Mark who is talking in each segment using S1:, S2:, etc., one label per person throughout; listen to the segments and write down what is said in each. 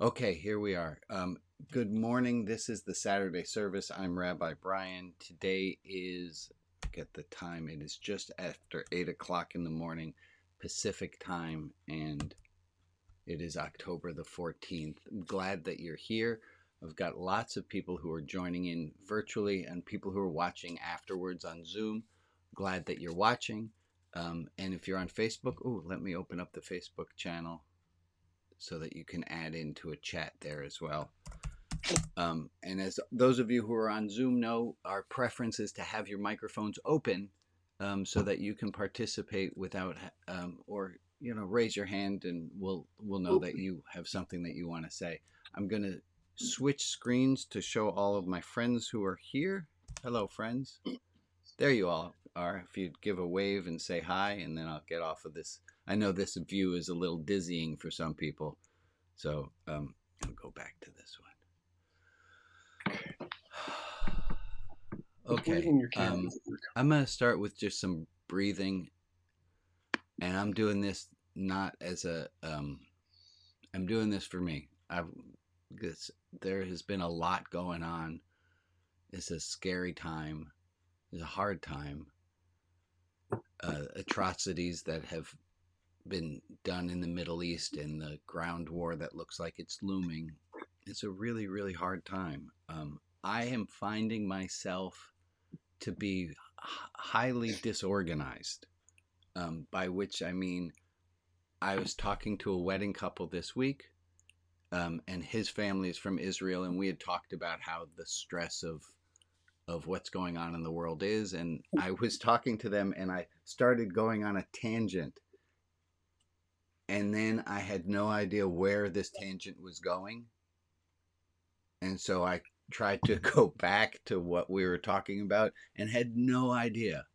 S1: Okay, here we are. Good morning. This is the Saturday service. I'm Rabbi Brian. Today is, get the time, it is just after 8 o'clock in the morning Pacific time, and it is October the 14th. I'm glad that you're here. I've got lots of people who are joining in virtually and people who are watching afterwards on Zoom. Glad that you're watching. And if you're on Facebook, let me open up the Facebook channel so that you can add into a chat there as well. And as those of you who are on Zoom know, our preference is to have your microphones open so that you can participate without, or raise your hand, and we'll know that you have something that you want to say. I'm going to switch screens to show all of my friends who are here. Hello, friends. There you all are. If you'd give a wave and say hi, and then I'll get off of this. I know this view is a little dizzying for some people, so I'll go back to this one. Okay, I'm going to start with just some breathing, and I'm doing this not as a, I'm doing this for me. There has been a lot going on. It's a scary time. It's a hard time. Atrocities that have been done in the Middle East and the ground war that looks like it's looming. It's a really, really hard time. I am finding myself to be highly disorganized, by which I mean I was talking to a wedding couple this week, and his family is from Israel, and we had talked about how the stress of what's going on in the world is, and I was talking to them, and I started going on a tangent, and then I had no idea where this tangent was going, and so I tried to go back to what we were talking about and had no idea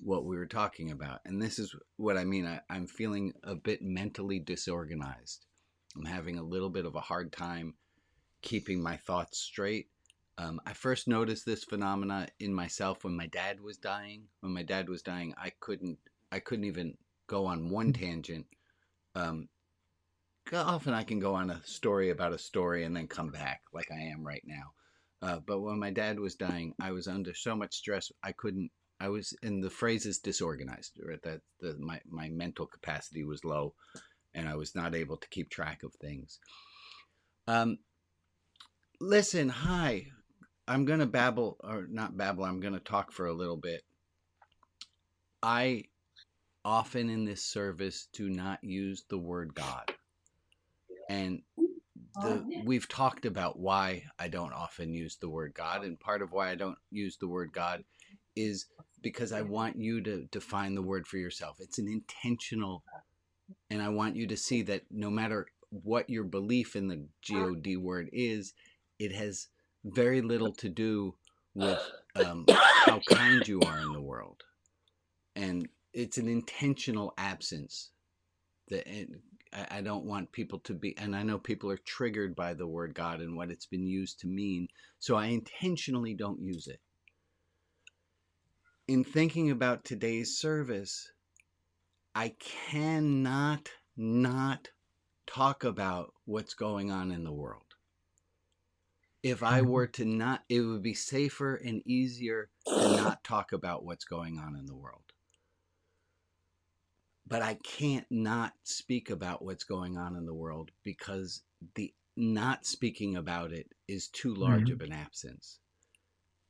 S1: what we were talking about. And this is what I mean. I'm feeling a bit mentally disorganized. I'm having a little bit of a hard time keeping my thoughts straight. I first noticed this phenomena in myself when my dad was dying. When my dad was dying, I couldn't even go on one tangent. Often I can go on a story about a story and then come back like I am right now. But when my dad was dying, I was under so much stress I was, and the phrase is disorganized, right? That my mental capacity was low, and I was not able to keep track of things. Listen, hi. I'm gonna babble, or not babble. I'm gonna talk for a little bit. I often in this service do not use the word God, and we've talked about why I don't often use the word God, and part of why I don't use the word God is because I want you to define the word for yourself. It's an intentional, and I want you to see that no matter what your belief in the God word is, it has very little to do with how kind you are in the world, and it's an intentional absence. That I don't want people to be, and I know people are triggered by the word God and what it's been used to mean, so I intentionally don't use it. In thinking about today's service, I cannot not talk about what's going on in the world. If I were to not, it would be safer and easier to not talk about what's going on in the world. But I can't not speak about what's going on in the world because the not speaking about it is too large of an absence.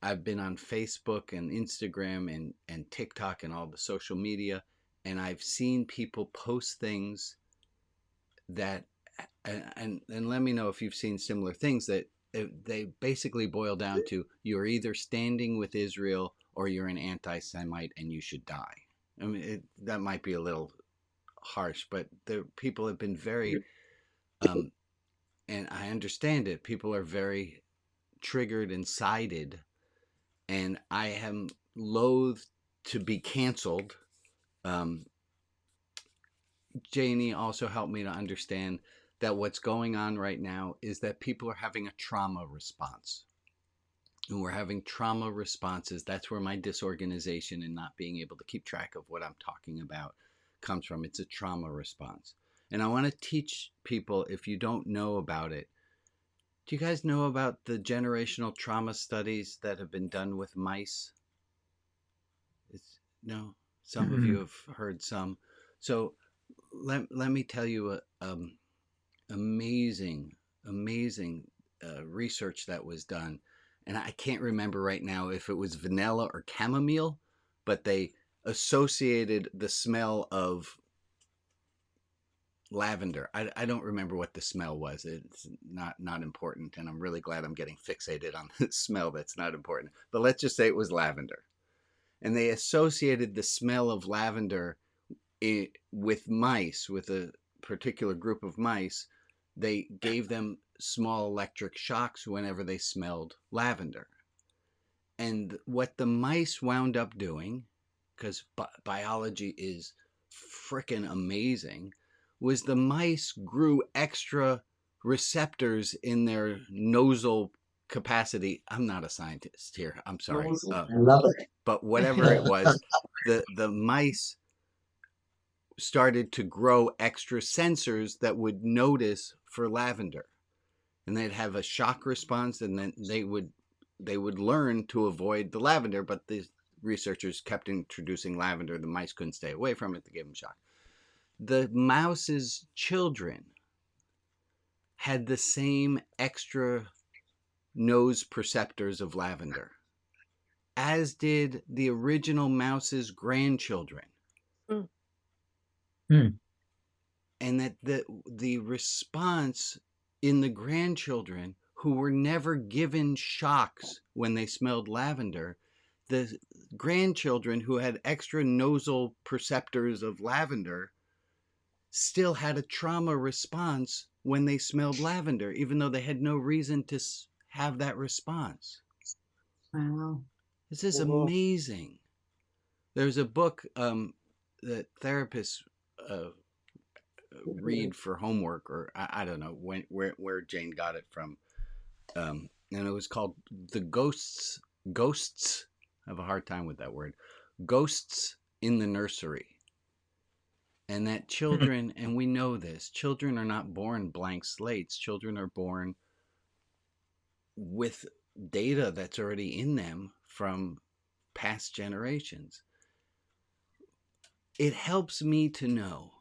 S1: I've been on Facebook and Instagram and TikTok and all the social media, and I've seen people post things that, and let me know if you've seen similar things, that they basically boil down to you're either standing with Israel or you're an anti-Semite and you should die. I mean, that might be a little harsh, but the people have been very, and I understand it, people are very triggered and sided, and I am loath to be canceled. Janie also helped me to understand that what's going on right now is that people are having a trauma response. And we're having trauma responses. That's where my disorganization and not being able to keep track of what I'm talking about comes from. It's a trauma response. And I want to teach people, if you don't know about it, do you guys know about the generational trauma studies that have been done with mice? No, some of you have heard some. So let me tell you a amazing, amazing research that was done. And I can't remember right now if it was vanilla or chamomile, but they associated the smell of lavender. I don't remember what the smell was. It's not important, and I'm really glad I'm getting fixated on the smell that's not important. But let's just say it was lavender. And they associated the smell of lavender with mice, with a particular group of mice. They gave them small electric shocks whenever they smelled lavender. And what the mice wound up doing, because biology is frickin' amazing, was the mice grew extra receptors in their nosal capacity. I'm not a scientist here. I'm sorry.
S2: I love it.
S1: But whatever it was, the mice started to grow extra sensors that would notice for lavender, and they'd have a shock response, and then they would learn to avoid the lavender. But the researchers kept introducing lavender. The mice couldn't stay away from it. They gave them shock. The mouse's children had the same extra nose perceptors of lavender, as did the original mouse's grandchildren.
S2: Mm.
S1: And that the response in the grandchildren who were never given shocks when they smelled lavender, the grandchildren who had extra nosal perceptors of lavender still had a trauma response when they smelled lavender, even though they had no reason to have that response.
S2: Wow.
S1: This is amazing. There's a book that therapists read for homework, or I don't know where Jane got it from, and it was called "The Ghosts." Ghosts. I have a hard time with that word. Ghosts in the Nursery. And that children, and we know this, children are not born blank slates. Children are born with data that's already in them from past generations. It helps me to know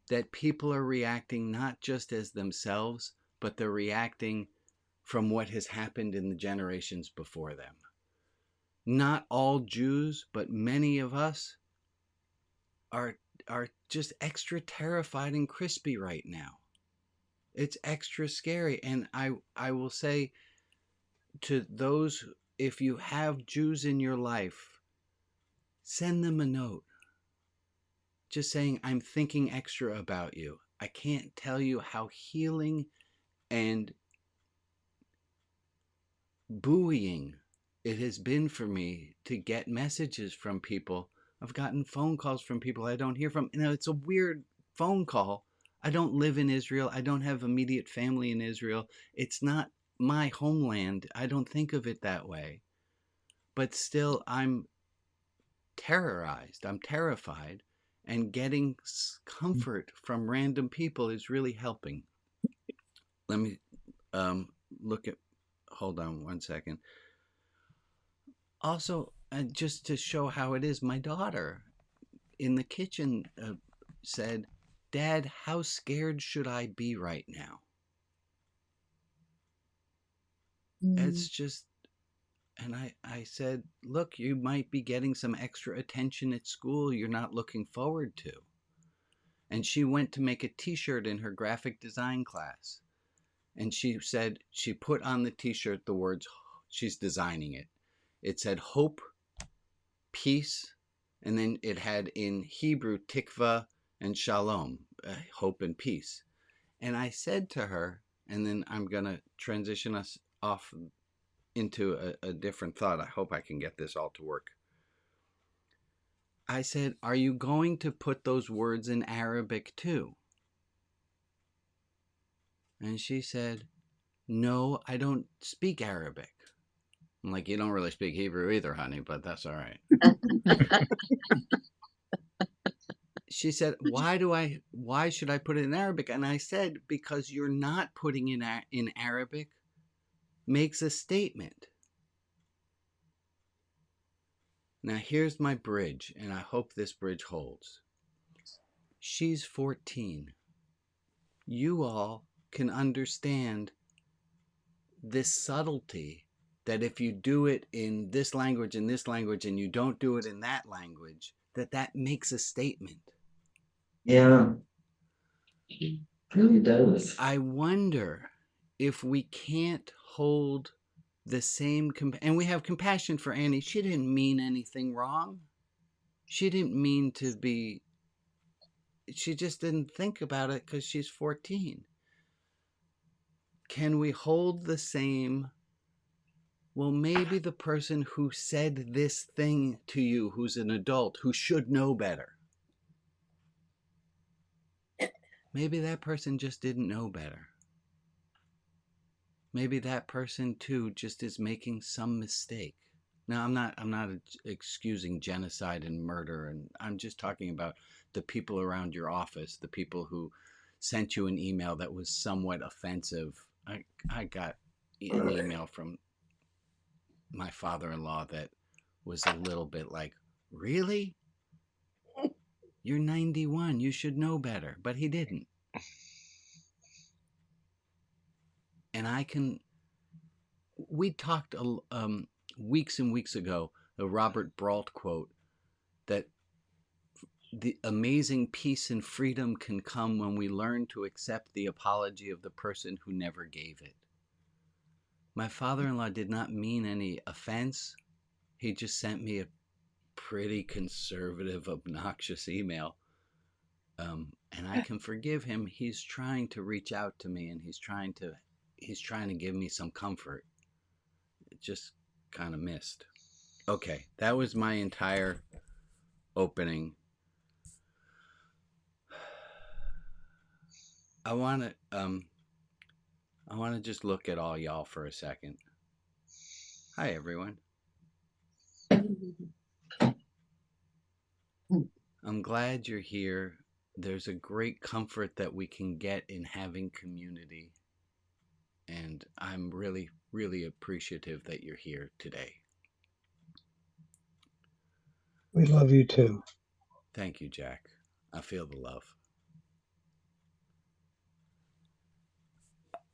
S1: that people are reacting not just as themselves, but they're reacting from what has happened in the generations before them. Not all Jews, but many of us are just extra terrified and crispy right now. It's extra scary. And I will say to those, if you have Jews in your life, send them a note. Just saying, I'm thinking extra about you. I can't tell you how healing and buoying it has been for me to get messages from people. I've gotten phone calls from people I don't hear from. You know, it's a weird phone call. I don't live in Israel. I don't have immediate family in Israel. It's not my homeland. I don't think of it that way. But still, I'm terrorized. I'm terrified. And getting comfort from random people is really helping. Let me look at, hold on one second. Also, just to show how it is, my daughter in the kitchen said, "Dad, how scared should I be right now?" It's just, and I said, "Look, you might be getting some extra attention at school you're not looking forward to." And she went to make a t-shirt in her graphic design class. And she said, she put on the t-shirt the words, she's designing it. It said hope, peace, and then it had in Hebrew tikva and shalom, hope and peace. And I said to her, and then I'm going to transition us off into a different thought. I hope I can get this all to work. I said, are you going to put those words in Arabic too? And she said, no, I don't speak Arabic. I'm like, you don't really speak Hebrew either, honey, but that's all right. she said, why should I put it in Arabic? And I said, because you're not putting it in Arabic makes a statement. Now here's my bridge, and I hope this bridge holds. She's 14. You all can understand this subtlety that if you do it in this language and you don't do it in that language, that makes a statement.
S2: Yeah. It really does.
S1: I wonder if we can't hold the same and we have compassion for Annie. She didn't mean anything wrong. She didn't mean to be, she just didn't think about it because she's 14. Can we hold the same? Well, maybe the person who said this thing to you, who's an adult, who should know better, maybe that person just didn't know better. Maybe that person too just is making some mistake. Now, I'm not excusing genocide and murder, and I'm just talking about the people around your office, the people who sent you an email that was somewhat offensive. I got an email from my father-in-law that was a little bit like, really? You're 91. You should know better. But he didn't. And we talked weeks and weeks ago, the Robert Brault quote, that the amazing peace and freedom can come when we learn to accept the apology of the person who never gave it. My father-in-law did not mean any offense. He just sent me a pretty conservative, obnoxious email. And I can forgive him. He's trying to reach out to me, and he's trying to give me some comfort. It just kind of missed. Okay, that was my entire opening. I want to just look at all y'all for a second. Hi, everyone. I'm glad you're here. There's a great comfort that we can get in having community. And I'm really, really appreciative that you're here today.
S3: We love you too.
S1: Thank you, Jack. I feel the love.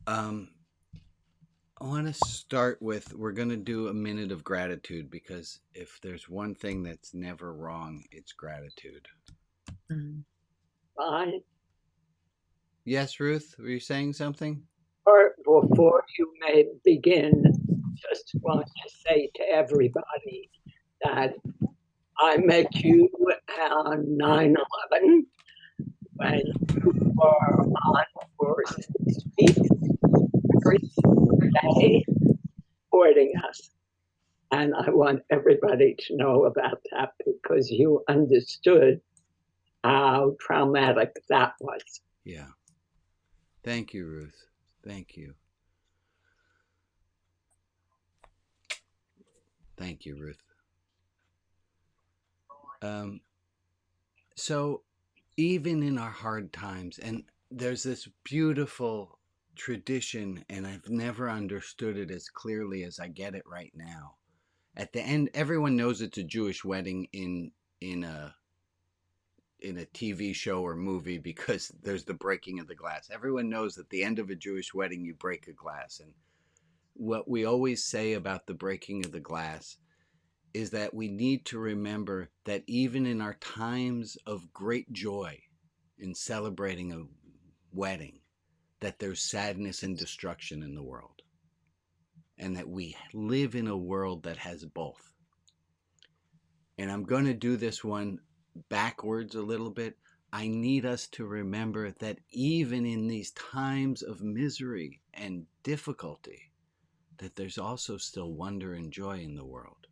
S1: I want to start with, we're going to do a minute of gratitude, because if there's one thing that's never wrong, it's gratitude.
S4: Fine.
S1: Yes, Ruth, were you saying something?
S4: Or before you may begin, just want to say to everybody that I met you on 9/11 when you were on for 6 weeks every day supporting us. And I want everybody to know about that because you understood how traumatic that was.
S1: Yeah. Thank you, Ruth. Thank you. Thank you, Ruth. So even in our hard times, and there's this beautiful tradition, and I've never understood it as clearly as I get it right now. At the end, everyone knows it's a Jewish wedding in a TV show or movie because there's the breaking of the glass. Everyone knows at the end of a Jewish wedding, you break a glass. And what we always say about the breaking of the glass is that we need to remember that even in our times of great joy in celebrating a wedding, that there's sadness and destruction in the world, and that we live in a world that has both. And I'm going to do this one backwards a little bit. I need us to remember that even in these times of misery and difficulty, that there's also still wonder and joy in the world.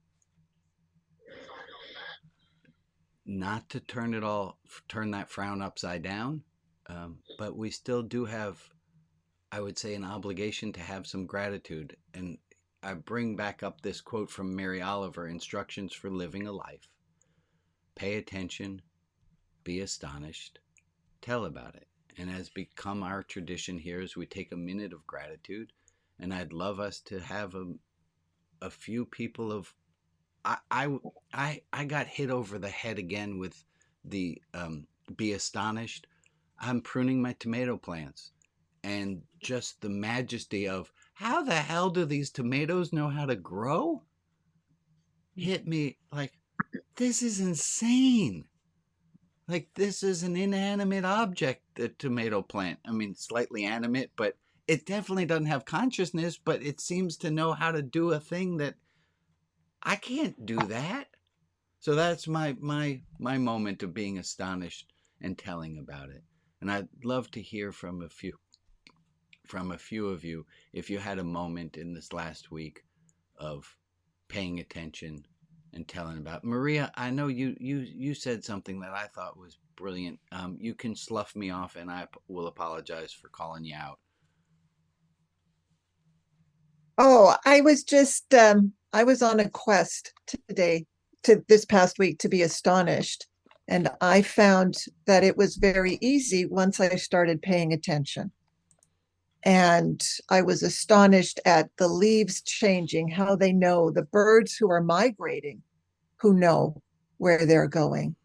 S1: Not to turn that frown upside down, but we still do have, I would say, an obligation to have some gratitude. And I bring back up this quote from Mary Oliver, Instructions for Living a Life. Pay attention, be astonished, tell about it. And has become our tradition here is we take a minute of gratitude. And I'd love us to have a few people of I, I got hit over the head again with the be astonished. I'm pruning my tomato plants, and just the majesty of how the hell do these tomatoes know how to grow hit me like this is insane. Like this is an inanimate object, the tomato plant. I mean, slightly animate, but it definitely doesn't have consciousness, but it seems to know how to do a thing that I can't do that. So that's my moment of being astonished and telling about it. And I'd love to hear from a few of you if you had a moment in this last week of paying attention and telling about. Maria, I know you said something that I thought was brilliant. You can slough me off, and I will apologize for calling you out.
S5: Oh, I was just I was on a quest today to this past week to be astonished. And I found that it was very easy once I started paying attention. And I was astonished at the leaves changing, how they know, the birds who are migrating, who know where they're going,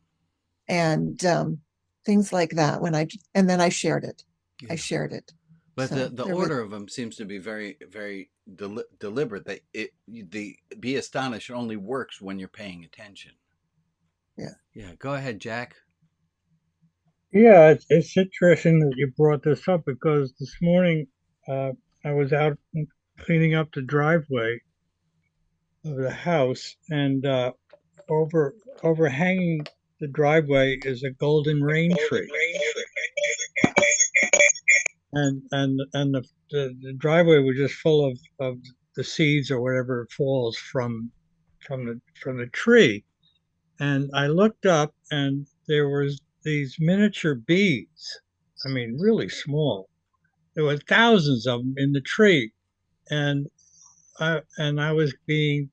S5: and things like that. And then I shared it.
S1: Yeah.
S5: I shared it.
S1: But
S5: So
S1: the order of them seems to be very, very deliberate. That the be astonished only works when you're paying attention.
S5: Yeah.
S1: Yeah. Go ahead, Jack.
S3: Yeah, it's interesting that you brought this up because this morning I was out cleaning up the driveway of the house, and overhanging the driveway is a golden rain tree, and the driveway was just full of the seeds or whatever falls from the tree. And I looked up, and there was these miniature bees. I mean, really small. There were thousands of them in the tree, and I was being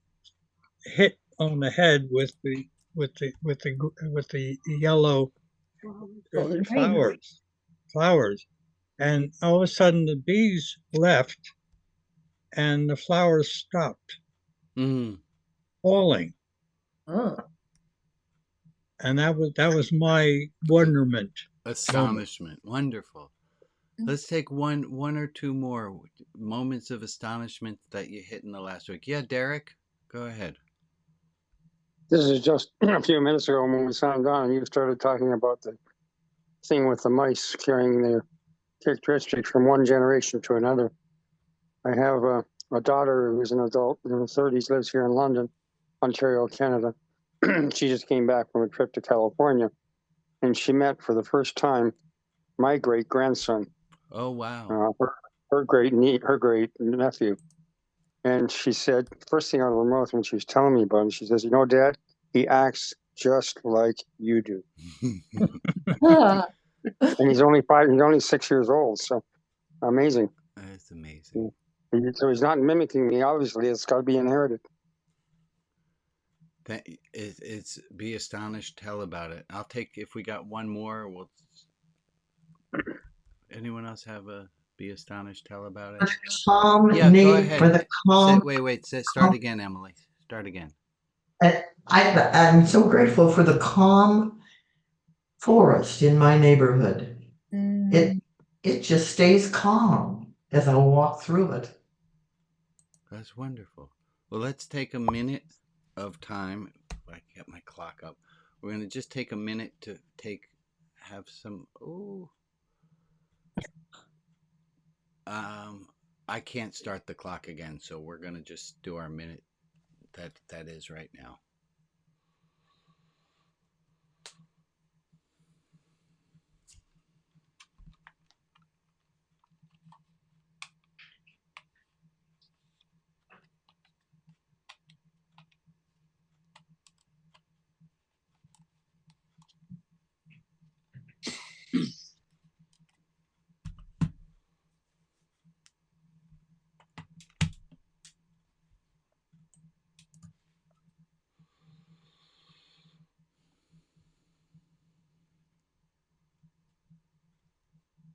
S3: hit on the head with the yellow flowers, and all of a sudden the bees left, and the flowers stopped falling,
S5: Oh.
S3: and that was my wonderment moment.
S1: Astonishment. Wonderful. Let's take one or two more moments of astonishment that you hit in the last week. Yeah, Derek, go ahead.
S6: This is just a few minutes ago when we signed on, and you started talking about the thing with the mice carrying their characteristics from one generation to another. I have a daughter who's an adult in her 30s, lives here in London, Ontario, Canada. She just came back from a trip to California, and she met for the first time my great grandson.
S1: Oh wow!
S6: Her great nephew. And she said, first thing out of her mouth when she was telling me about him, she says, "You know, Dad, he acts just like you do." And he's only 6 years old. So amazing.
S1: That's amazing.
S6: So he's not mimicking me. Obviously, it's got to be inherited.
S1: It's be astonished. Tell about it. I'll take if we got one more. Anyone else have a be astonished? Tell about it.
S2: Calm
S1: Yeah, go ahead.
S2: for the calm.
S1: Wait. Start again, Emily. Start again.
S2: I'm so grateful for the calm forest in my neighborhood. It just stays calm as I walk through it.
S1: That's wonderful. Well, let's take a minute of time. I get my clock up. We're going to just take a minute to have some. I can't start the clock again, so we're going to just do our minute that is right now.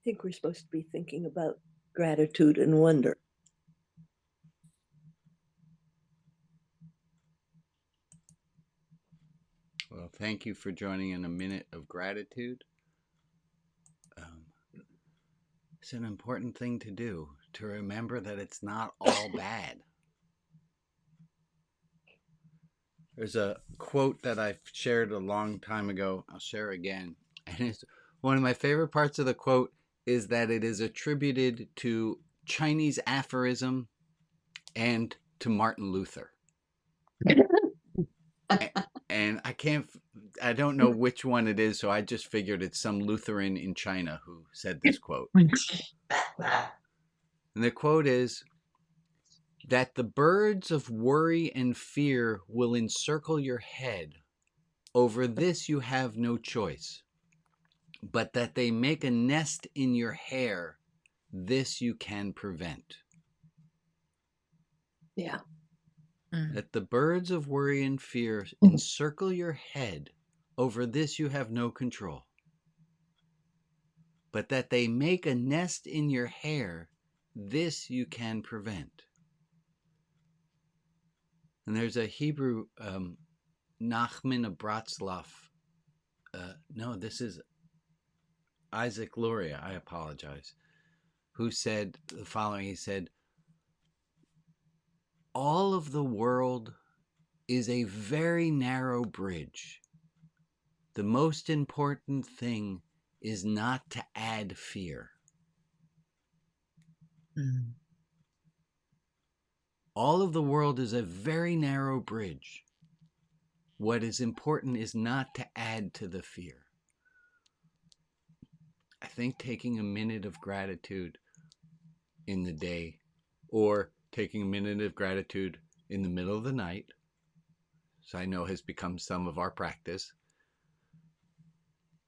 S7: think we're supposed to be thinking about gratitude and wonder.
S1: Well, thank you for joining in a minute of gratitude. It's an important thing to do, to remember that it's not all bad. There's a quote that I shared a long time ago. I'll share again. And it's one of my favorite parts of the quote is that it is attributed to Chinese aphorism and to Martin Luther. And I don't know which one it is, so I just figured it's some Lutheran in China who said this quote. And the quote is that the birds of worry and fear will encircle your head. Over this you have no choice. But that they make a nest in your hair, this you can prevent.
S7: Yeah.
S1: That the birds of worry and fear encircle your head, over this you have no control. But that they make a nest in your hair, this you can prevent. And there's a Hebrew, Nachman of Bratslav. No, this is Isaac Luria, I apologize, who said the following. He said, all of the world is a very narrow bridge. The most important thing is not to add fear.
S3: Mm.
S1: All of the world is a very narrow bridge. What is important is not to add to the fear. I think taking a minute of gratitude in the day, or taking a minute of gratitude in the middle of the night, so I know has become some of our practice,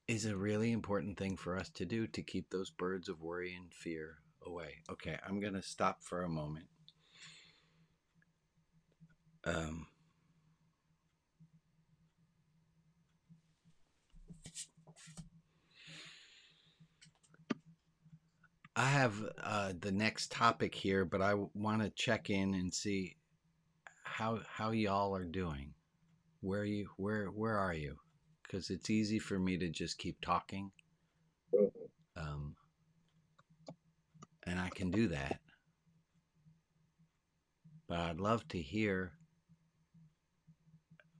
S1: is a really important thing for us to do to keep those birds of worry and fear away. Okay, I'm going to stop for a moment. I have the next topic here, but I want to check in and see how y'all are doing. Where are you? Because it's easy for me to just keep talking, and I can do that. But I'd love to hear,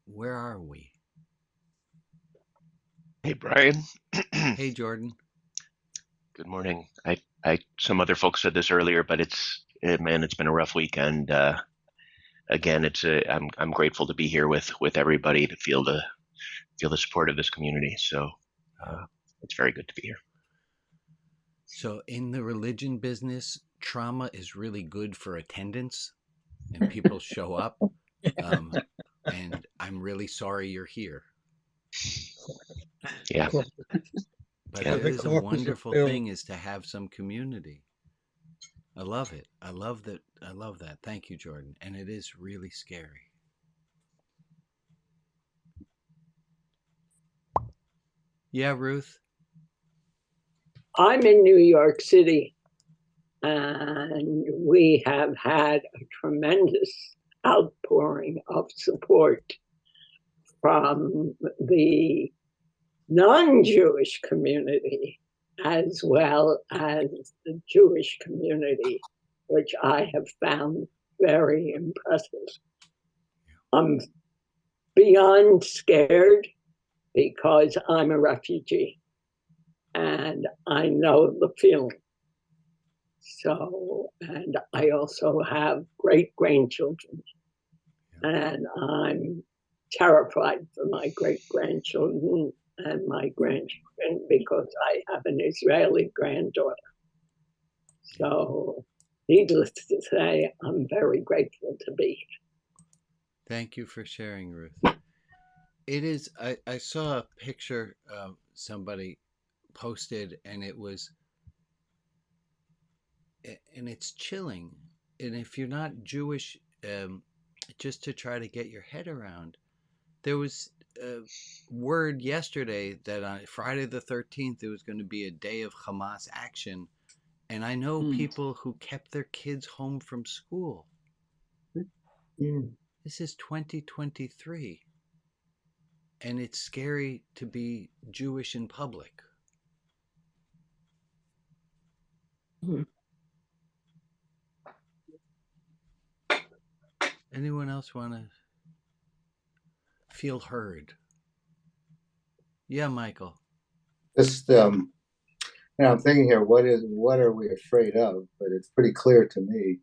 S1: where are we?
S8: Hey, Brian.
S1: Hey, Jordan.
S8: Good morning. Some other folks said this earlier, but it's been a rough weekend. Again, I'm grateful to be here with everybody, to feel the support of this community. So it's very good to be here.
S1: So in the religion business, trauma is really good for attendance, and people show up. And I'm really sorry you're here.
S8: Yeah.
S1: But
S8: Yeah.
S1: it is a wonderful thing is to have some community. I love it. I love that. I love that. Thank you, Jordan. And it is really scary. Yeah, Ruth.
S4: I'm in New York City, and we have had a tremendous outpouring of support from the non-Jewish community as well as the Jewish community, which I have found very impressive. I'm beyond scared because I'm a refugee and I know the feeling. So, and I also have great grandchildren, and I'm terrified for my great grandchildren and my grandchildren because I have an Israeli granddaughter. So, needless to say, I'm very grateful to be here.
S1: Thank you for sharing, Ruth. It is, I saw a picture somebody posted, and it's chilling. And if you're not Jewish, just to try to get your head around, there was word yesterday that on Friday the 13th, it was going to be a day of Hamas action. And I know people who kept their kids home from school. This is 2023. And it's scary to be Jewish in public. Anyone else want to feel heard? Yeah, Michael.
S9: Just, I'm thinking here, what are we afraid of? But it's pretty clear to me,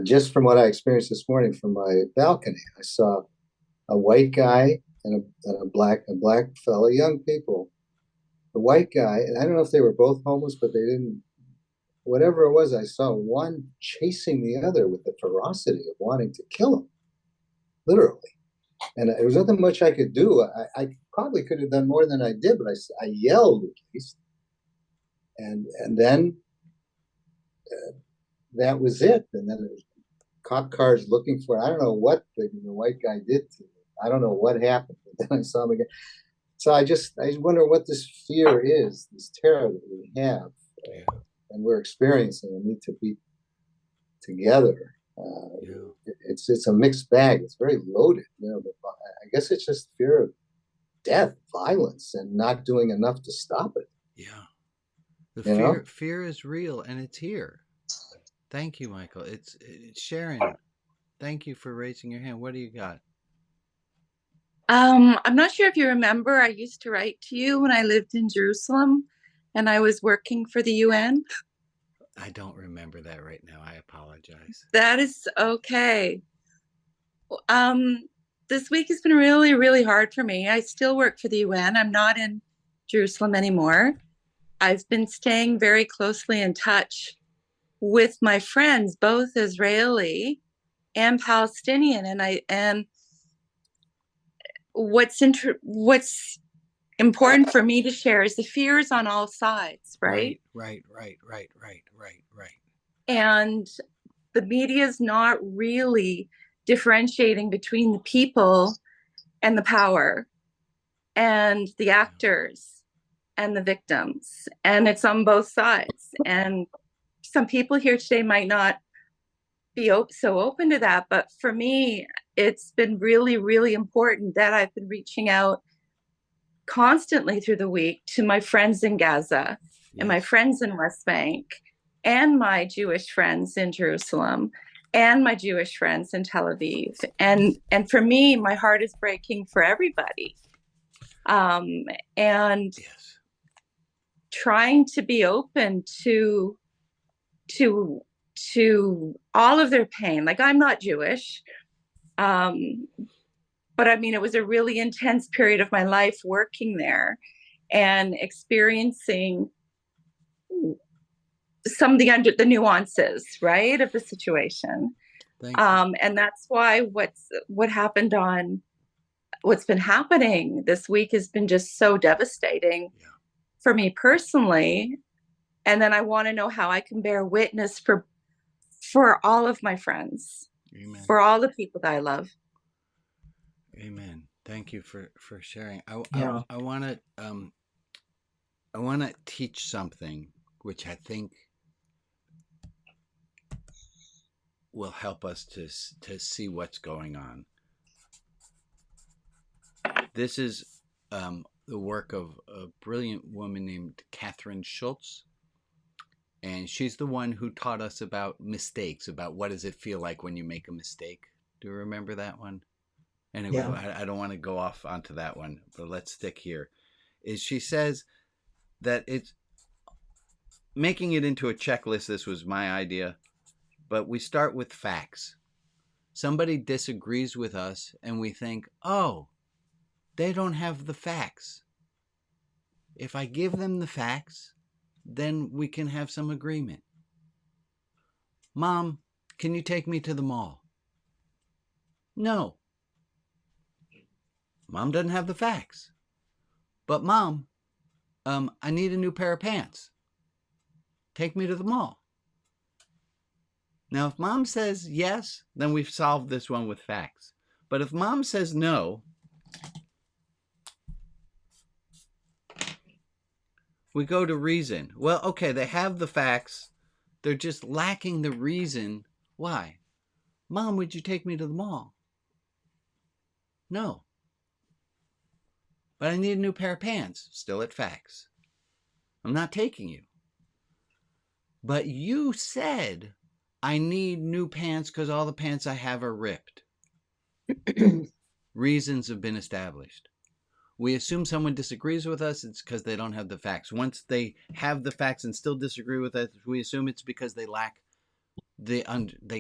S9: just from what I experienced this morning from my balcony. I saw a white guy and a black fellow, young people. The white guy, and I don't know if they were both homeless, but they didn't. Whatever it was, I saw one chasing the other with the ferocity of wanting to kill him, literally. And there was nothing much I could do. I probably could have done more than I did, but I yelled at least. And then that was it. And then there was cop cars looking for, I don't know what the white guy did to me. I don't know what happened, but then I saw him again. So I wonder what this fear is, this terror that we have, and we're experiencing and need to be together. It's a mixed bag. It's very loaded, but I guess it's just fear of death, violence, and not doing enough to stop it.
S1: Yeah. The fear is real, and it's here. Thank you, Michael. It's Sharon. Thank you for raising your hand. What do you got?
S10: I'm not sure if you remember, I used to write to you when I lived in Jerusalem and I was working for the UN.
S1: I don't remember that right now. I apologize.
S10: That is okay. This week has been really, really hard for me. I still work for the UN. I'm not in Jerusalem anymore. I've been staying very closely in touch with my friends, both Israeli and Palestinian, and what's important for me to share is the fears on all sides, right?
S1: Right.
S10: And the media is not really differentiating between the people and the power and the actors and the victims. And it's on both sides. And some people here today might not be so open to that. But for me, it's been really, really important that I've been reaching out constantly through the week to my friends in Gaza and my friends in West Bank and my Jewish friends in Jerusalem and my Jewish friends in Tel Aviv. And for me, my heart is breaking for everybody. And trying to be open to all of their pain. Like, I'm not Jewish. But I mean, it was a really intense period of my life working there and experiencing some of the nuances, right, of the situation. And that's why what's been happening this week has been just so devastating for me personally. And then I want to know how I can bear witness for all of my friends, for all the people that I love.
S1: Amen. Thank you for sharing. I want to teach something which I think will help us to see what's going on. This is the work of a brilliant woman named Catherine Schultz, and she's the one who taught us about mistakes, about what does it feel like when you make a mistake. Do you remember that one? Anyway, I don't want to go off onto that one, but let's stick here. She says that it's making it into a checklist. This was my idea, but we start with facts. Somebody disagrees with us and we think, oh, they don't have the facts. If I give them the facts, then we can have some agreement. Mom, can you take me to the mall? No. Mom doesn't have the facts. But Mom, I need a new pair of pants. Take me to the mall. Now, if Mom says yes, then we've solved this one with facts. But if Mom says no, We go to reason. Well, okay, they have the facts. They're just lacking the reason. Why? Mom, would you take me to the mall? No. But I need a new pair of pants. Still at facts. I'm not taking you. But you said I need new pants because all the pants I have are ripped. Reasons have been established. We assume someone disagrees with us, it's because they don't have the facts. Once they have the facts and still disagree with us, we assume it's because they lack they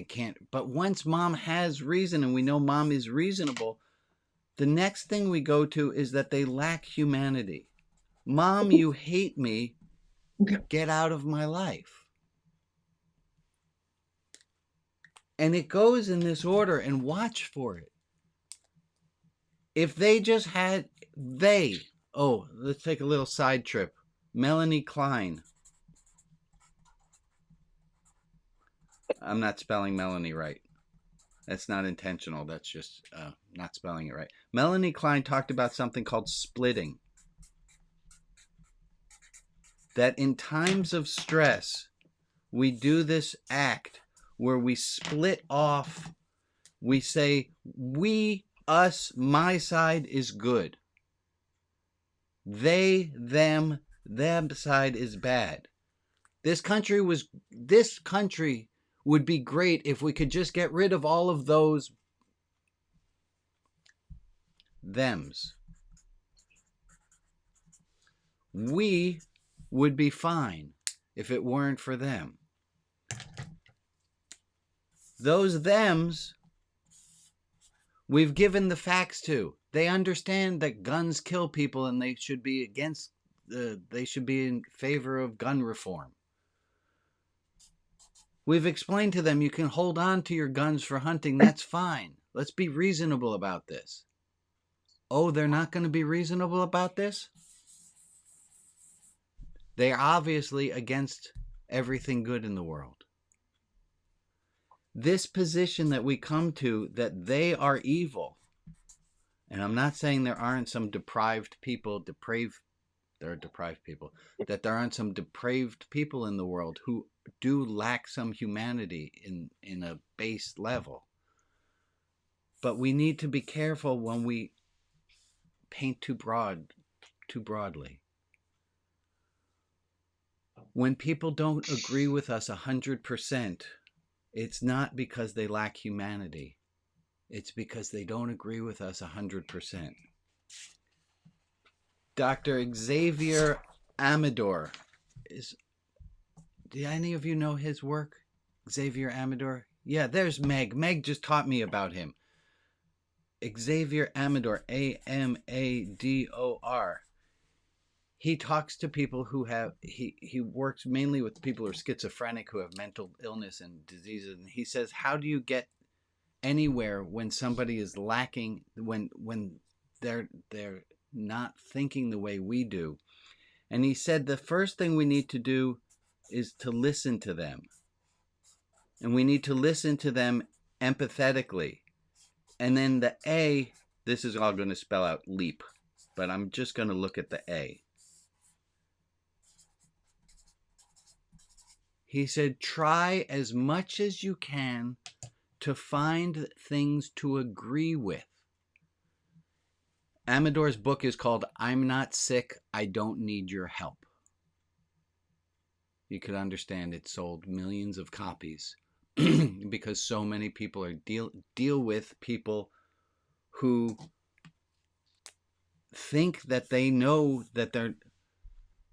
S1: can't. But once mom has reason and we know mom is reasonable, the next thing we go to is that they lack humanity. Mom, you hate me. Get out of my life. And it goes in this order, and watch for it. If they just had, let's take a little side trip. Melanie Klein. I'm not spelling Melanie right. That's not intentional. That's just not spelling it right. Melanie Klein talked about something called splitting. That in times of stress, we do this act where we split off. We say, we, us, my side is good. They, them side is bad. This country would be great if we could just get rid of all of those thems. We would be fine if it weren't for them. Those thems we've given the facts to. They understand that guns kill people and they should be they should be in favor of gun reform. We've explained to them you can hold on to your guns for hunting, that's fine. Let's be reasonable about this. Oh, they're not going to be reasonable about this? They're obviously against everything good in the world. This position that we come to, that they are evil, and I'm not saying there aren't some deprived people, there are deprived people, that there aren't some depraved people in the world who do lack some humanity in a base level. But we need to be careful when we paint too broadly. When people don't agree with us 100%, it's not because they lack humanity. It's because they don't agree with us 100%. Dr. Xavier Amador do any of you know his work? Xavier Amador? Yeah, there's Meg. Meg just taught me about him. Xavier Amador, Amador. He talks to people who have, he works mainly with people who are schizophrenic, who have mental illness and diseases. And he says, how do you get anywhere when somebody is lacking, when they're not thinking the way we do? And he said the first thing we need to do is to listen to them. And we need to listen to them empathetically. And then the A, this is all going to spell out leap, but I'm just going to look at the A. He said, try as much as you can to find things to agree with. Amador's book is called I'm Not Sick, I Don't Need Your Help. You could understand it sold millions of copies because so many people are deal with people who think that they know that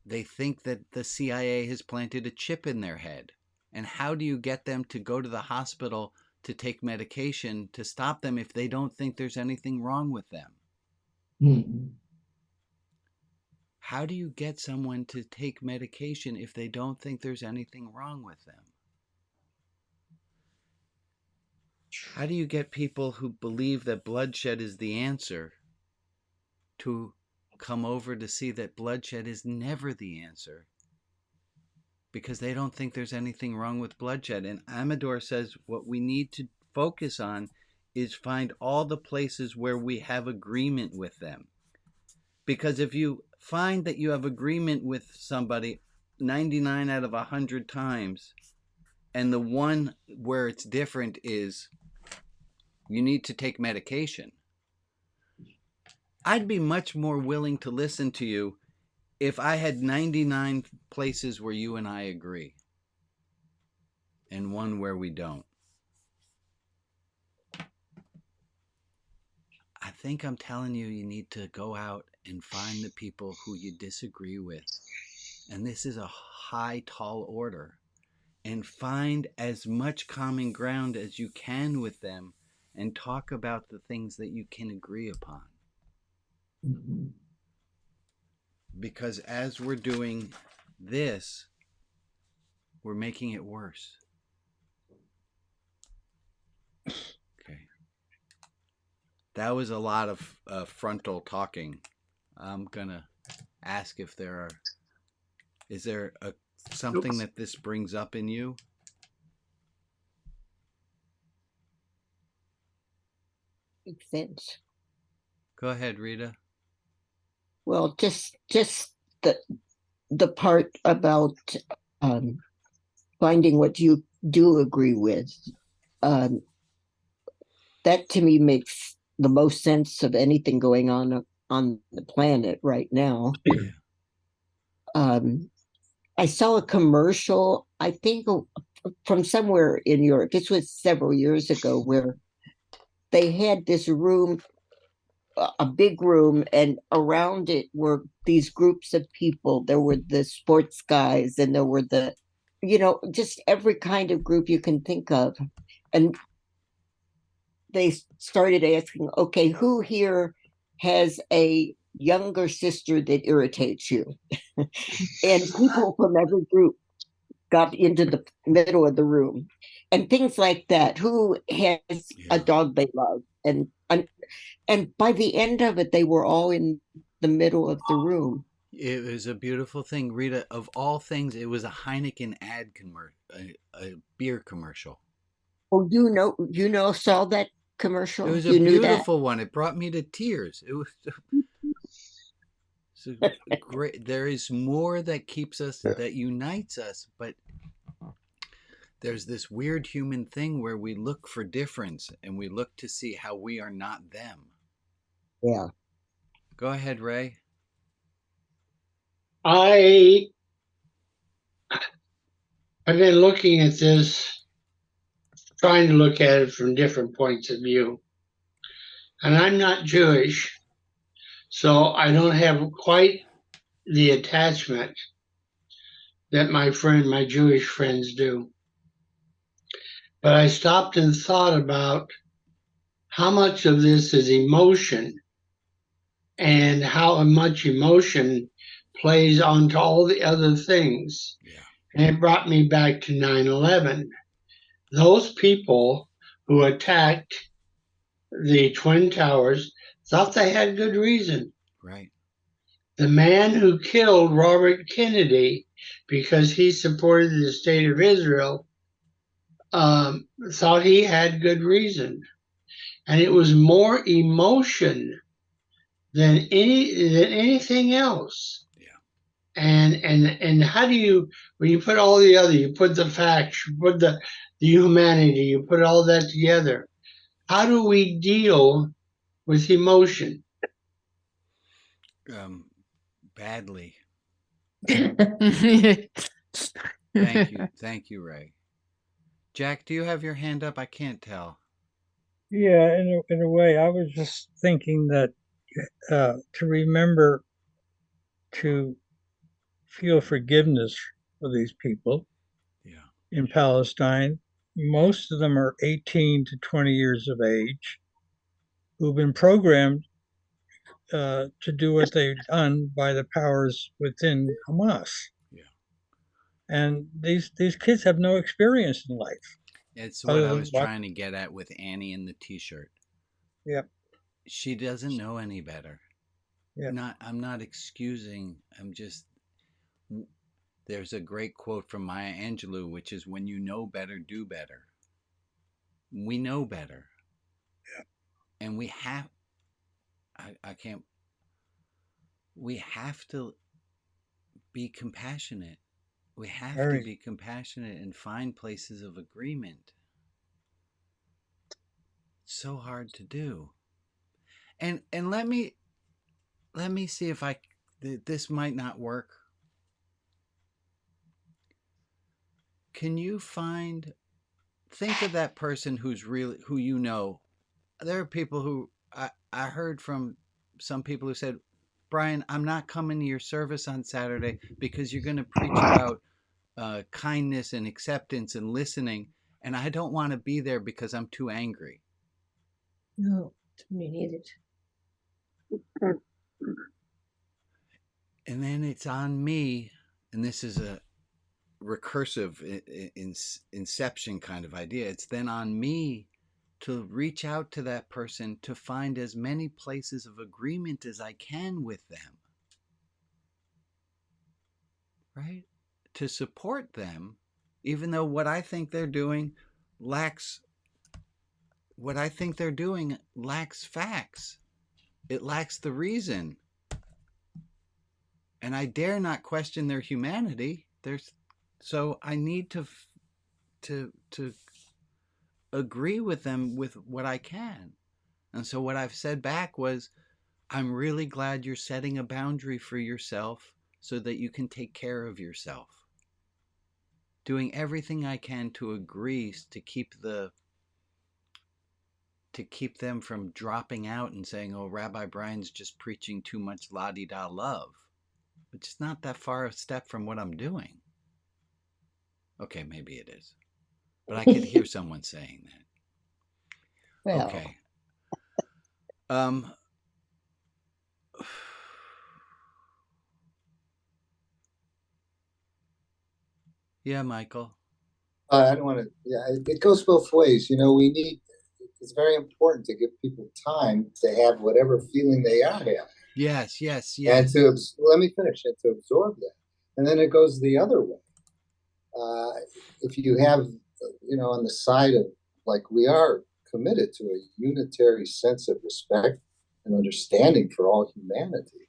S1: they think that the CIA has planted a chip in their head. And how do you get them to go to the hospital to take medication to stop them if they don't think there's anything wrong with them?
S2: Mm-hmm.
S1: How do you get someone to take medication if they don't think there's anything wrong with them? How do you get people who believe that bloodshed is the answer to come over to see that bloodshed is never the answer? Because they don't think there's anything wrong with bloodshed. And Amador says what we need to focus on is find all the places where we have agreement with them. Because if you find that you have agreement with somebody 99 out of 100 times, and the one where it's different is you need to take medication. I'd be much more willing to listen to you if I had 99 places where you and I agree and one where we don't. I think I'm telling you, you need to go out and find the people who you disagree with. And this is a high, tall order. And find as much common ground as you can with them and talk about the things that you can agree upon.
S2: Mhm.
S1: Because as we're doing this, we're making it worse. Okay. That was a lot of frontal talking. I'm going to ask if is there something that this brings up in you?
S11: Makes sense.
S1: Go ahead, Rita.
S11: Well, just the part about finding what you do agree with. Um, that to me makes the most sense of anything going on the planet right now.
S1: Yeah.
S11: I saw a commercial, I think from somewhere in Europe. This was several years ago, where they had this room, a big room, and around it were these groups of people. There were the sports guys, and there were just every kind of group you can think of. And they started asking, okay, who here has a younger sister that irritates you? And people from every group got into the middle of the room and things like that. Who has a dog they love? And by the end of it, they were all in the middle of the room.
S1: It was a beautiful thing, Rita. Of all things, it was a Heineken ad a beer commercial.
S11: Oh, saw that commercial?
S1: It was a
S11: You knew that?
S1: beautiful one. It brought me to tears. It was so great. There is more that keeps us, that unites us, but there's this weird human thing where we look for difference and we look to see how we are not them.
S11: Yeah.
S1: Go ahead, Ray.
S12: I've been looking at this, trying to look at it from different points of view. And I'm not Jewish, so I don't have quite the attachment that my Jewish friends do. But I stopped and thought about how much of this is emotion and how much emotion plays onto all the other things.
S1: Yeah.
S12: And it brought me back to 9/11. Those people who attacked the Twin Towers thought they had good reason.
S1: Right.
S12: The man who killed Robert Kennedy because he supported the state of Israel thought he had good reason. And it was more emotion than anything else.
S1: Yeah.
S12: And how do you, when you put all the other, you put the facts, you put the humanity, you put all that together, how do we deal with emotion?
S1: Badly.
S5: Yeah.
S1: Thank you, Ray. Jack, do you have your hand up? I can't tell.
S3: Yeah, in a way, I was just thinking that to remember to feel forgiveness for these people in Palestine. Most of them are 18 to 20 years of age who've been programmed to do what they've done by the powers within Hamas.
S1: Yeah.
S3: And these kids have no experience in life.
S1: It's what I was trying to get at with Annie in the t-shirt.
S3: Yep.
S1: She doesn't know any better.
S3: Yep.
S1: I'm not excusing. There's a great quote from Maya Angelou, which is, when you know better, do better. We know better.
S3: Yeah.
S1: And we have, I can't, we have to be compassionate. We have to
S3: Very.
S1: be compassionate and find places of agreement. It's so hard to do. And let me see if this might not work. Can you think of that person who you know. There are people who I heard from some people who said, Brian, I'm not coming to your service on Saturday because you're going to preach about kindness and acceptance and listening, and I don't want to be there because I'm too angry.
S7: No, me neither.
S1: And then it's on me, and this is a recursive inception kind of idea. It's then on me to reach out to that person to find as many places of agreement as I can with them. Right? To support them, even though what I think they're doing lacks facts. It lacks the reason. And I dare not question their humanity. So I need to agree with them with what I can. And so what I've said back was, I'm really glad you're setting a boundary for yourself so that you can take care of yourself. Doing everything I can to agree to keep them from dropping out and saying, oh, Rabbi Brian's just preaching too much la-di-da love. Which is not that far a step from what I'm doing. Okay, maybe it is. But I could hear someone saying that.
S11: Well.
S1: Okay. Yeah, Michael.
S9: I don't want to. Yeah, it goes both ways. It's very important to give people time to have whatever feeling they are having.
S1: Yes.
S9: And let me finish. And to absorb that, and then it goes the other way. If you have, on the side of, like, we are committed to a unitary sense of respect and understanding for all humanity,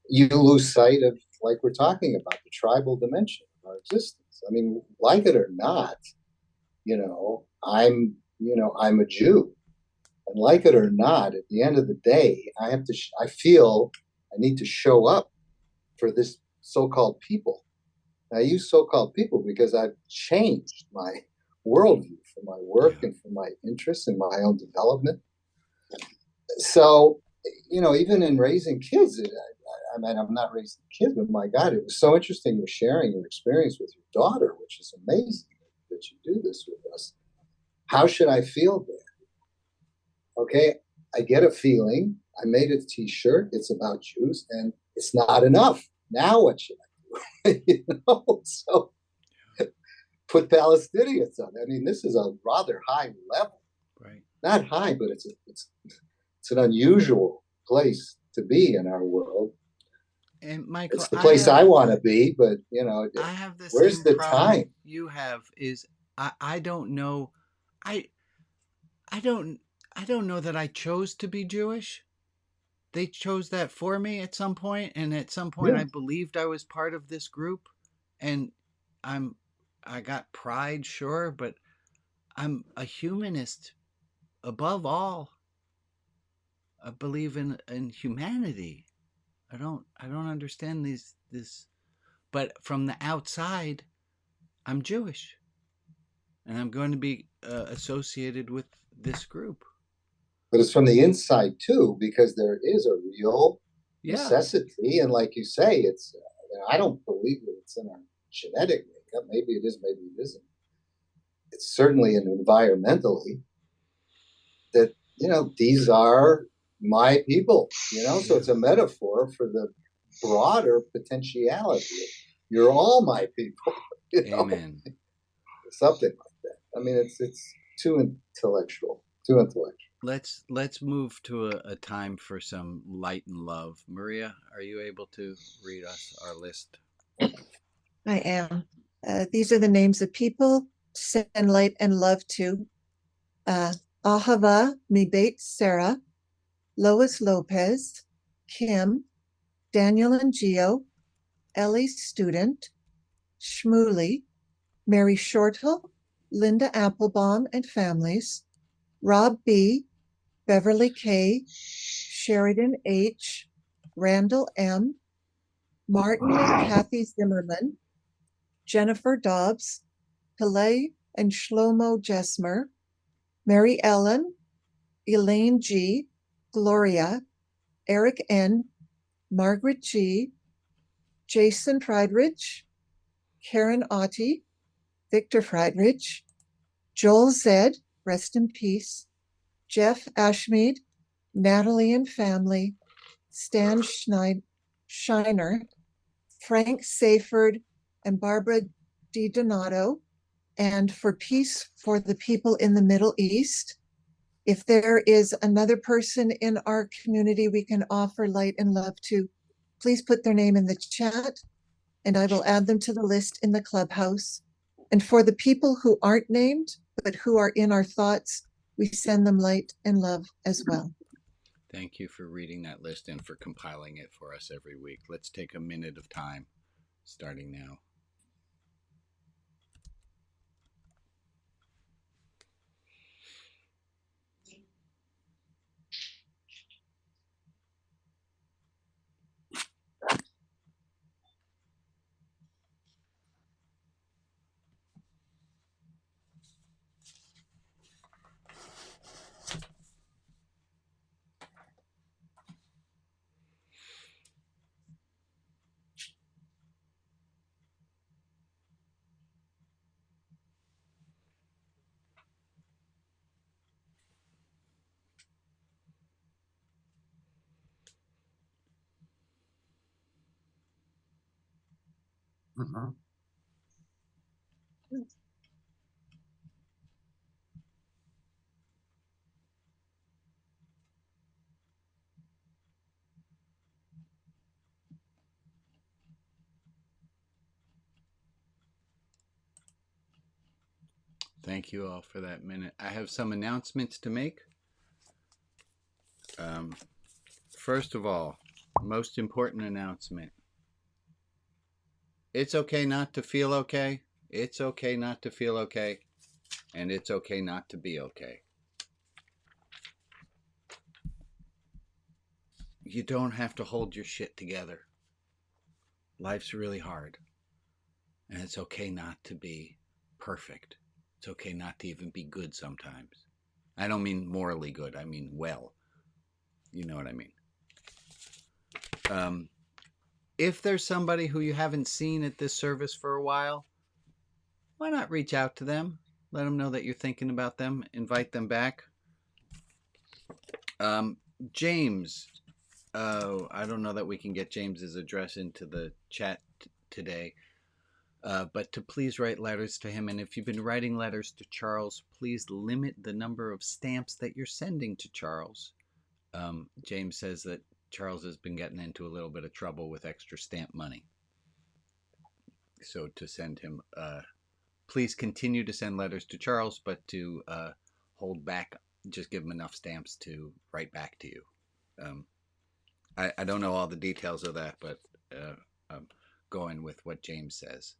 S9: you lose sight of, like we're talking about, the tribal dimension of our existence. I mean, like it or not, I'm a Jew, and like it or not, at the end of the day, I feel I need to show up for this so-called people. I use so-called people because I've changed my worldview for my work and for my interests and my own development. So, even in raising kids, I mean, I'm not raising kids, but my God, it was so interesting you're sharing your experience with your daughter, which is amazing that you do this with us. How should I feel there? Okay, I get a feeling. I made a T-shirt. It's about Jews, and it's not enough. Now what should I do? So put Palestinians on. I mean, this is a rather high level.
S1: Right. Not
S9: high, but it's an unusual place to be in our world.
S1: And Michael,
S9: it's the place I want to be, but
S1: I have this.
S9: Where's the time
S1: you have? Is I don't know. I don't know that I chose to be Jewish. They chose that for me at some point, and at some point I believed I was part of this group, and I got pride, sure, but I'm a humanist above all. I believe in humanity. I don't understand this, but from the outside, I'm Jewish, and I'm going to be associated with this group.
S9: But it's from the inside too, because there is a real necessity, and like you say, it's. I don't believe that it's in our genetic makeup. Maybe it is, maybe it isn't. It's certainly environmentally that these are my people. So it's a metaphor for the broader potentiality. You're all my people.
S1: Amen.
S9: Something like that. I mean, it's too intellectual.
S1: Let's move to a time for some light and love. Maria, are you able to read us our list?
S5: I am. These are the names of people to send light and love to. Ahava Mibet Sarah, Lois Lopez, Kim, Daniel and Geo, Ellie Student, Shmuley, Mary Shortall, Linda Applebaum and families, Rob B., Beverly K., Sheridan H., Randall M., Martin and Kathy Zimmerman, Jennifer Dobbs, Pillay and Shlomo Jesmer, Mary Ellen, Elaine G., Gloria, Eric N., Margaret G., Jason Friedrich, Karen Otte, Victor Friedrich, Joel Z., rest in peace, Jeff Ashmead, Natalie and family, Stan Shiner, Frank Sayford, and Barbara DiDonato, and for peace for the people in the Middle East. If there is another person in our community we can offer light and love to, please put their name in the chat, and I will add them to the list in the clubhouse. And for the people who aren't named, but who are in our thoughts, we send them light and love as well.
S1: Thank you for reading that list and for compiling it for us every week. Let's take a minute of time, starting now.
S2: Mhm.
S1: Thank you all for that minute. I have some announcements to make. First of all, most important announcement. It's okay not to feel okay. It's okay not to feel okay. And it's okay not to be okay. You don't have to hold your shit together. Life's really hard. And it's okay not to be perfect. It's okay not to even be good sometimes. I don't mean morally good. I mean well. You know what I mean. If there's somebody who you haven't seen at this service for a while, why not reach out to them? Let them know that you're thinking about them. Invite them back. James. I don't know that we can get James's address into the chat today. But to please write letters to him. And if you've been writing letters to Charles, please limit the number of stamps that you're sending to Charles. James says that Charles has been getting into a little bit of trouble with extra stamp money. So to send him, please continue to send letters to Charles, but to hold back, just give him enough stamps to write back to you. I don't know all the details of that, but I'm going with what James says.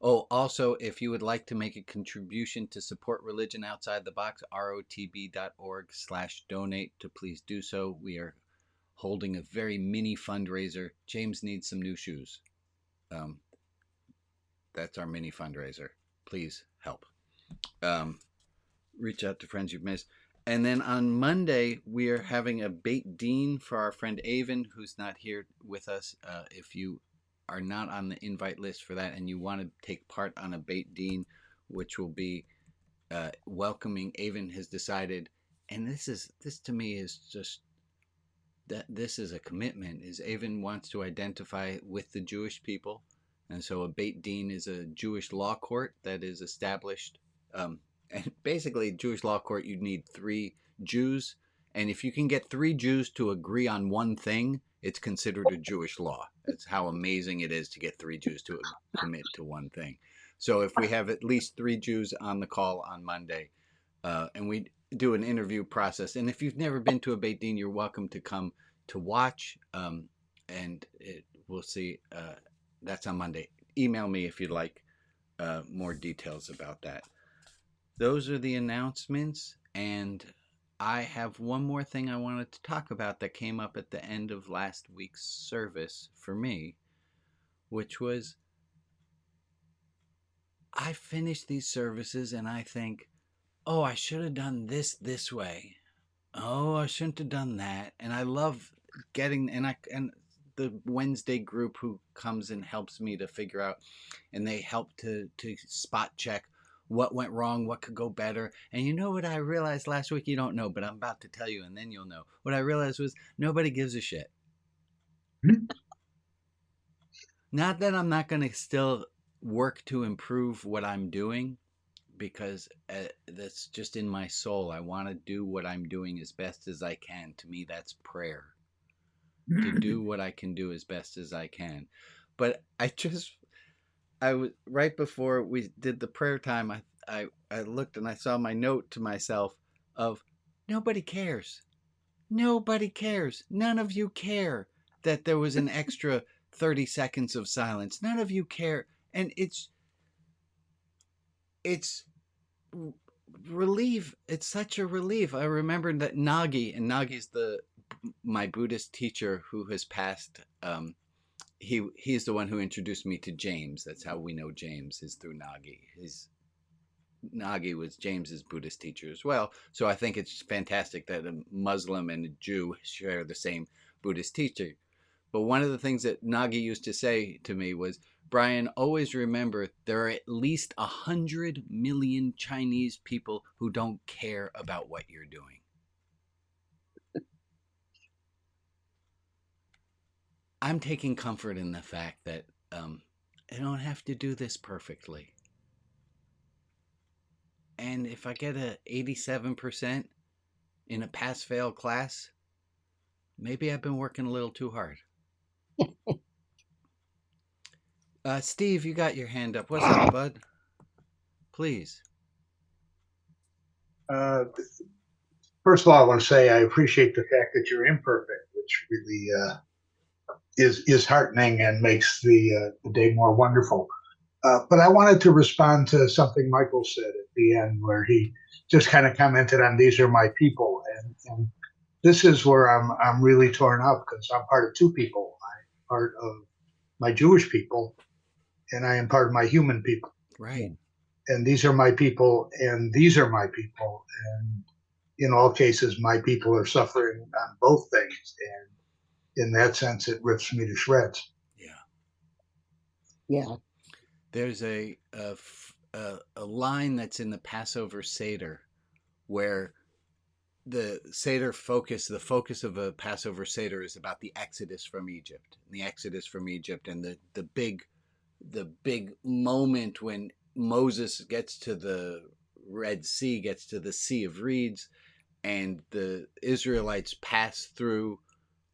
S1: Oh, also, if you would like to make a contribution to support Religion Outside the Box, rotb.org/donate to please do so. We are holding a very mini fundraiser. James needs some new shoes. That's our mini fundraiser. Please help. Reach out to friends you've missed. And then on Monday, we are having a Beit Din for our friend Avon, who's not here with us. If you are not on the invite list for that and you want to take part on a Beit Din, which will be welcoming, Avon has decided, and this to me is just that this is a commitment, is Avon wants to identify with the Jewish people. And so a Beit Din is a Jewish law court that is established. And basically, Jewish law court, you need 3 Jews. And if you can get 3 Jews to agree on one thing, it's considered a Jewish law. That's how amazing it is to get 3 Jews to commit to one thing. So if we have at least 3 Jews on the call on Monday, and we do an interview process, and if you've never been to a Beit Din, you're welcome to come to watch. and we'll see. That's on Monday. Email me if you'd like more details about that. Those are the announcements, and I have one more thing I wanted to talk about that came up at the end of last week's service for me, which was I finish these services and I think, oh, I should have done this way. Oh, I shouldn't have done that. And I love getting and the Wednesday group who comes and helps me to figure out, and they help to spot check what went wrong, what could go better. And you know what I realized last week? You don't know, but I'm about to tell you, and then you'll know. What I realized was nobody gives a shit. Not that I'm not going to still work to improve what I'm doing, because that's just in my soul. I want to do what I'm doing as best as I can. To me, that's prayer. To do what I can do as best as I can. But I was right before we did the prayer time. I looked and I saw my note to myself of nobody cares. Nobody cares. None of you care that there was an extra 30 seconds of silence. None of you care. And it's relief. It's such a relief. I remember that Nagi's my Buddhist teacher who has passed. He's the one who introduced me to James. That's how we know James, is through Nagi. Nagi was James's Buddhist teacher as well. So I think it's fantastic that a Muslim and a Jew share the same Buddhist teacher. But one of the things that Nagi used to say to me was, Brian, always remember there are at least 100 million Chinese people who don't care about what you're doing. I'm taking comfort in the fact that I don't have to do this perfectly. And if I get a 87% in a pass-fail class, maybe I've been working a little too hard. Steve, you got your hand up. What's up, bud? Please.
S13: First of all, I want to say I appreciate the fact that you're imperfect, which really is heartening and makes the day more wonderful. But I wanted to respond to something Michael said at the end, where he just kind of commented on these are my people, and this is where I'm really torn up, because I'm part of two people. I'm part of my Jewish people, and I am part of my human people.
S1: Right.
S13: And these are my people, and these are my people, and in all cases, my people are suffering on both things, and in that sense, it rips me to shreds.
S11: Yeah.
S1: There's a line that's in the Passover Seder where the focus of a Passover Seder is about the Exodus from Egypt, and the big moment when Moses gets to the Red Sea, gets to the Sea of Reeds, and the Israelites pass through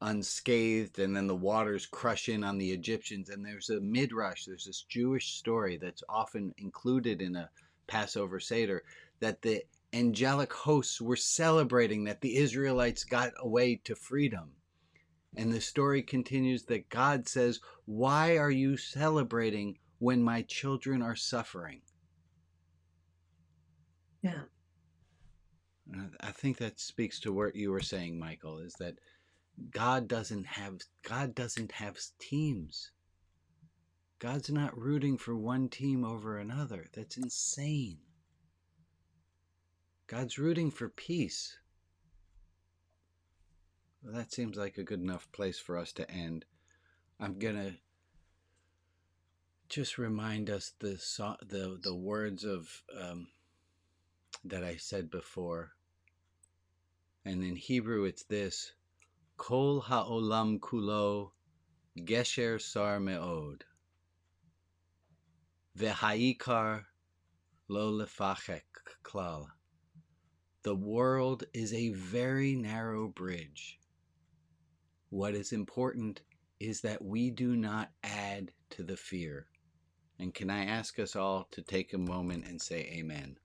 S1: unscathed, and then the waters crush in on the Egyptians. And there's a midrash, there's this Jewish story that's often included in a Passover Seder, that the angelic hosts were celebrating that the Israelites got away to freedom. And the story continues that God says, why are you celebrating when my children are suffering?
S7: Yeah.
S1: I think that speaks to what you were saying, Michael, is that God doesn't have teams. God's not rooting for one team over another. That's insane. God's rooting for peace. Well, that seems like a good enough place for us to end. I'm gonna just remind us the words of that I said before, and in Hebrew it's this: Kol ha'olam kulo gesher sar me'od, v'ha'ikar lo lefachek klal. The world is a very narrow bridge. What is important is that we do not add to the fear. And can I ask us all to take a moment and say amen?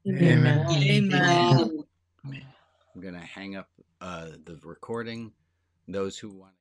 S7: Amen.
S10: Amen.
S1: I'm going to hang up the recording. Those who want